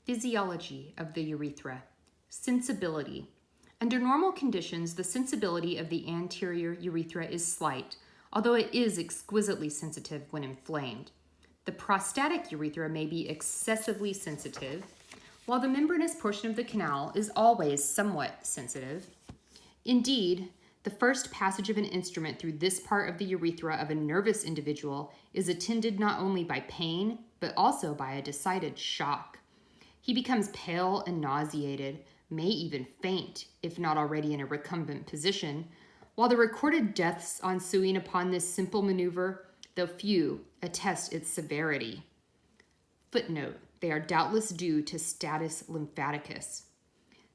Physiology of the urethra. Sensibility. Under normal conditions, the sensibility of the anterior urethra is slight, although it is exquisitely sensitive when inflamed. The prostatic urethra may be excessively sensitive, while the membranous portion of the canal is always somewhat sensitive. Indeed, the first passage of an instrument through this part of the urethra of a nervous individual is attended not only by pain, but also by a decided shock. He becomes pale and nauseated, may even faint, if not already in a recumbent position, while the recorded deaths ensuing upon this simple maneuver, though few, attest its severity. Footnote, they are doubtless due to status lymphaticus.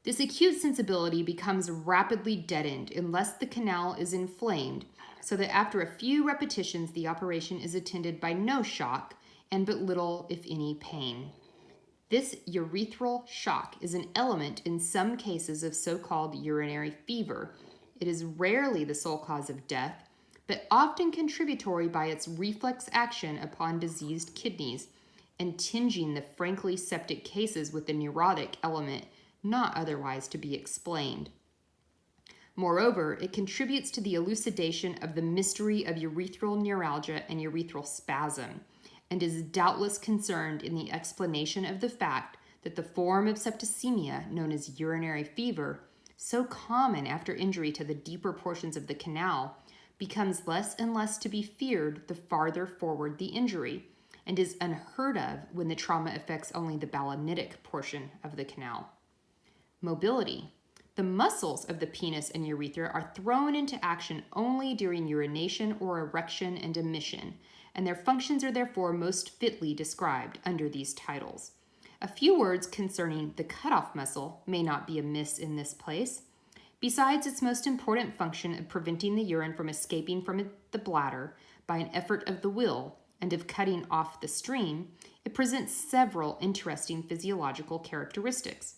This acute sensibility becomes rapidly deadened unless the canal is inflamed, so that after a few repetitions the operation is attended by no shock and but little, if any, pain. This urethral shock is an element in some cases of so-called urinary fever. It is rarely the sole cause of death, but often contributory by its reflex action upon diseased kidneys and tinging the frankly septic cases with the neurotic element not otherwise to be explained. Moreover, it contributes to the elucidation of the mystery of urethral neuralgia and urethral spasm, and is doubtless concerned in the explanation of the fact that the form of septicemia known as urinary fever, so common after injury to the deeper portions of the canal, becomes less and less to be feared the farther forward the injury, and is unheard of when the trauma affects only the balanitic portion of the canal. Mobility. The muscles of the penis and urethra are thrown into action only during urination or erection and emission, and their functions are therefore most fitly described under these titles. A few words concerning the cutoff muscle may not be amiss in this place. Besides its most important function of preventing the urine from escaping from the bladder by an effort of the will and of cutting off the stream, it presents several interesting physiological characteristics.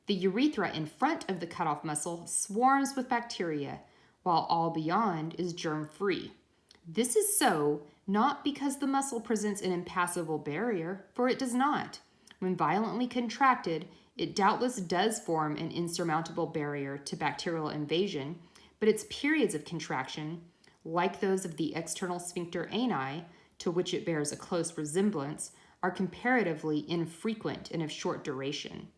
The urethra in front of the cutoff muscle swarms with bacteria, while all beyond is germ-free. This is so not because the muscle presents an impassable barrier, for it does not. When violently contracted, it doubtless does form an insurmountable barrier to bacterial invasion, but its periods of contraction, like those of the external sphincter ani, to which it bears a close resemblance, are comparatively infrequent and of short duration.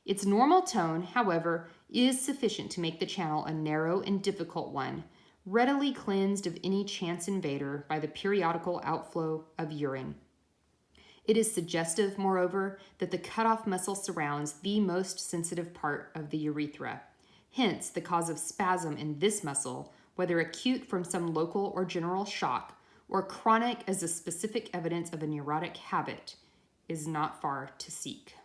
Its normal tone, however, is sufficient to make the channel a narrow and difficult one, readily cleansed of any chance invader by the periodical outflow of urine. It is suggestive, moreover, that the cutoff muscle surrounds the most sensitive part of the urethra. Hence, the cause of spasm in this muscle, whether acute from some local or general shock, or chronic as a specific evidence of a neurotic habit, is not far to seek.